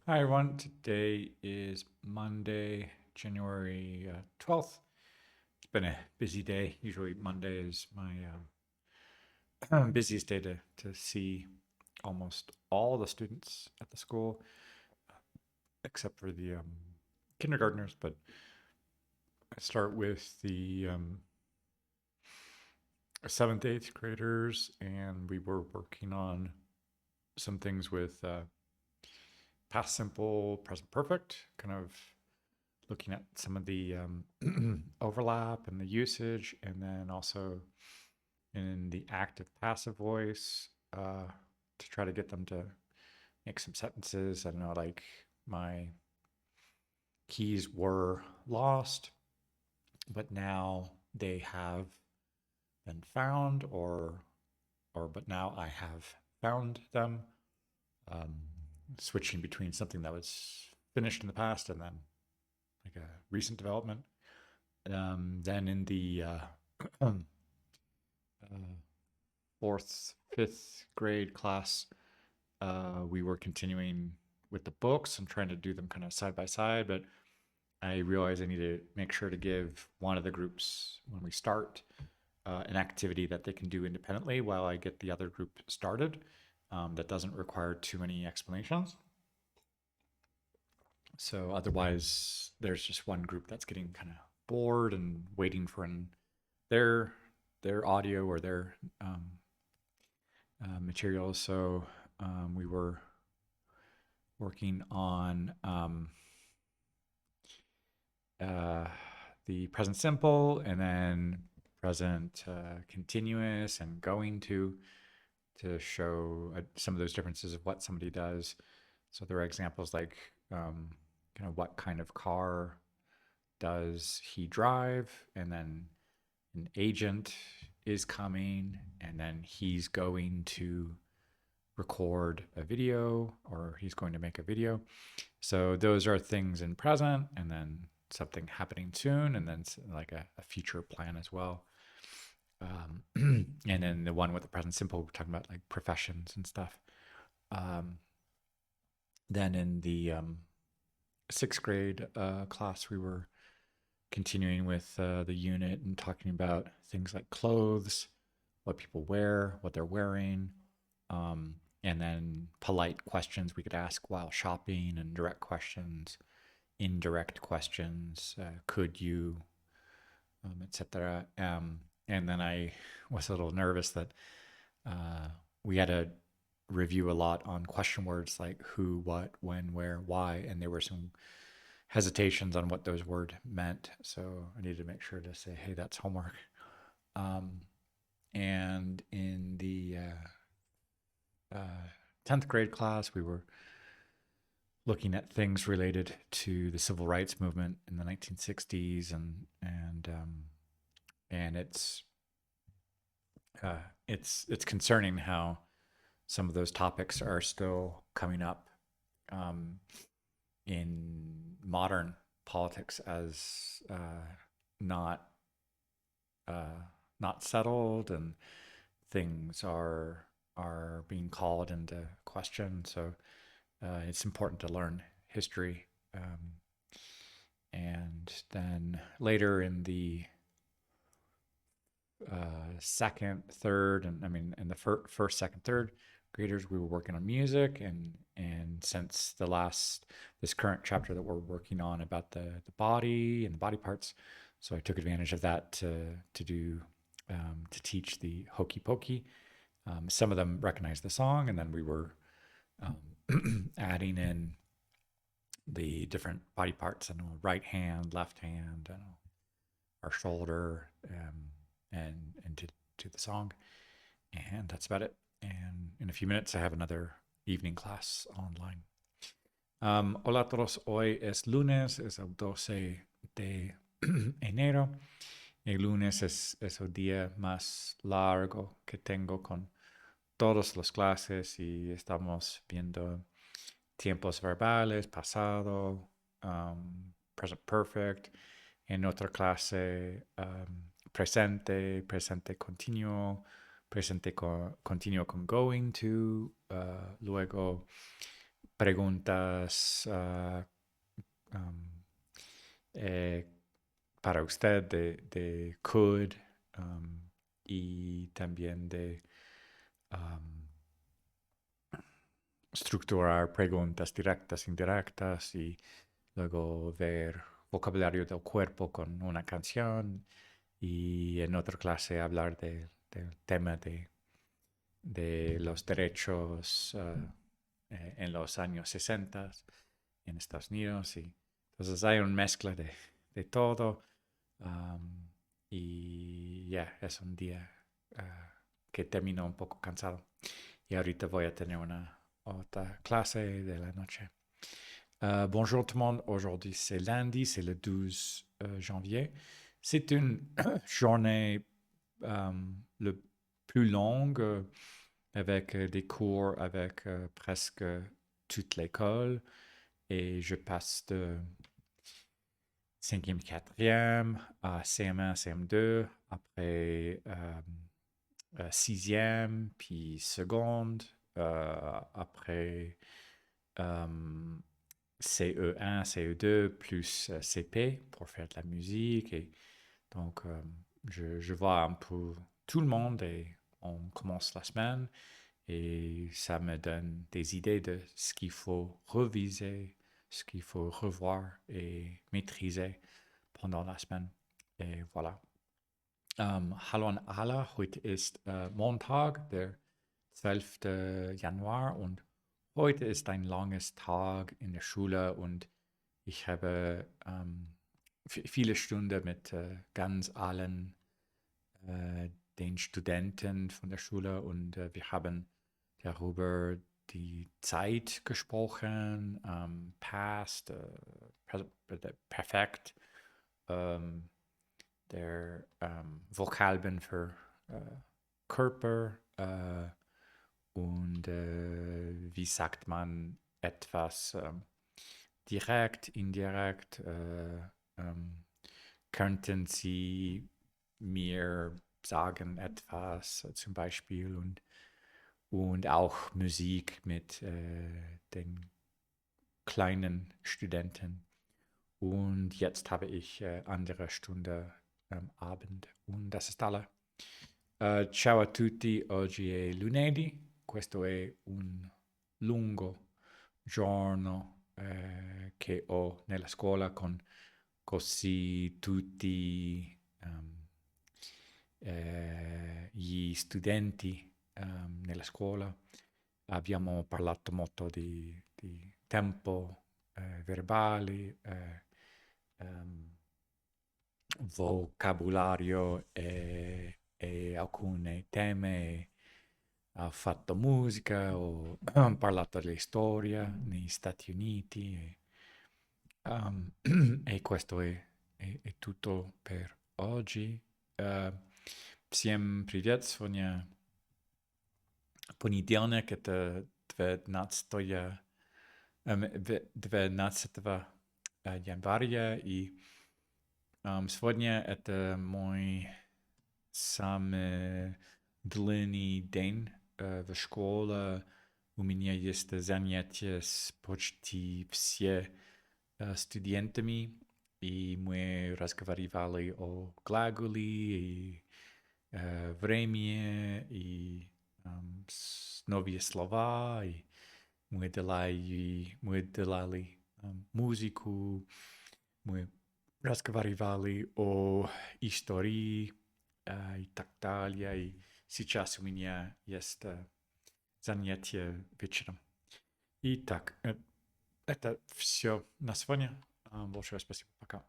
Hi, everyone. Today is Monday, January 12th. It's been a busy day. Usually, Monday is my busiest day to see almost all the students at the school, except for the kindergartners. But I start with the seventh, eighth graders, and we were working on some things with past simple, present perfect, kind of looking at some of the overlap and the usage, and then also in the active passive voice to try to get them to make some sentences. I don't know, like my keys were lost, but now they have been found, or but now I have found them. Um, Switching between something that was finished in the past and then like a recent development. Then in the fourth, fifth grade class, we were continuing with the books and trying to do them kind of side by side. But I realized I need to make sure to give one of the groups, when we start, an activity that they can do independently while I get the other group started, that doesn't require too many explanations. So otherwise, there's just one group that's getting kind of bored and waiting for their their audio or their materials. So we were working on uh, the present simple and then present continuous and going to show some of those differences of what somebody does. So there are examples like kind of what kind of car does he drive, and then an agent is coming, and then he's going to record a video or he's going to make a video. So those are things in present, and then something happening soon, and then like a future plan as well. And then the one with the present simple, we're talking about like professions and stuff. Um, then in the sixth grade class, we were continuing with the unit and talking about things like clothes, what people wear, what they're wearing, and then polite questions we could ask while shopping, and direct questions, indirect questions, could you, etc. And then I was a little nervous that we had to review a lot on question words like who, what, when, where, why, and there were some hesitations on what those words meant. So I needed to make sure to say, hey, that's homework. Um, and in the 10th grade class, we were looking at things related to the civil rights movement in the 1960s, and it's concerning how some of those topics are still coming up um, in modern politics as not uh, not settled, and things are being called into question. So it's important to learn history. And then later in the second, third, and I mean, in the first, second, third graders, we were working on music, and since this current chapter that we're working on about the body and the body parts, so I took advantage of that to do to teach the hokey pokey. Some of them recognized the song, and then we were adding in the different body parts, and right hand, left hand, and our shoulder, and to the song, and that's about it. And in a few minutes, I have another evening class online. Hola a todos, hoy es lunes, es el 12 de enero. El lunes es el día más largo que tengo con todas las clases, y estamos viendo tiempos verbales, pasado, present perfect. En otra clase, presente, presente continuo, presente continuo con going to, luego preguntas um, eh, para usted de could y también de um, estructurar preguntas directas, indirectas y luego ver vocabulario del cuerpo con una canción y en otra clase hablar del tema de los derechos en los años 60 en Estados Unidos. Y entonces hay una mezcla de todo. um, y ya, es un día que termino un poco cansado. Y ahorita voy a tener una otra clase de la noche. Bonjour tout le monde, aujourd'hui c'est lundi, c'est le 12 janvier. C'est une journée le plus longue avec des cours avec presque toute l'école et je passe de 5e, 4e à CM1, CM2, après 6e, puis seconde, après CE1, CE2 plus CP pour faire de la musique. Et donc, je vois un peu tout le monde et on commence la semaine et ça me donne des idées de ce qu'il faut reviser, ce qu'il faut revoir et maîtriser pendant la semaine. Et voilà. Hallo an alle, heute ist Montag, der 12. Januar und heute ist ein langes Tag in der Schule und ich habe viele Stunden mit ganz allen den Studenten von der Schule und wir haben darüber die Zeit gesprochen, past, perfekt, der Vokabeln für Körper und wie sagt man etwas direkt, indirekt, könnten Sie mir sagen etwas zum Beispiel und auch Musik mit den kleinen Studenten. Und jetzt habe ich andere Stunde Abend und das ist alle. Ciao a tutti, oggi è lunedì, questo è un lungo giorno che ho nella scuola con così tutti gli studenti nella scuola. Abbiamo parlato molto di tempo verbale, vocabolario e alcune temi. Ho fatto musica, ho parlato della storia negli Stati Uniti e questo è tutto per oggi. Всем привет! Сегодня понедельник, это 12 января, и сегодня это мой самый длинный день в школе. У меня есть занятия с почти все студентами, и мы разговаривали о глаголе и времени, и новые слова, и мы делали музыку, мы разговаривали о истории и так далее. И сейчас у меня есть занятие вечером. Итак, это все на сегодня. Большое спасибо. Пока.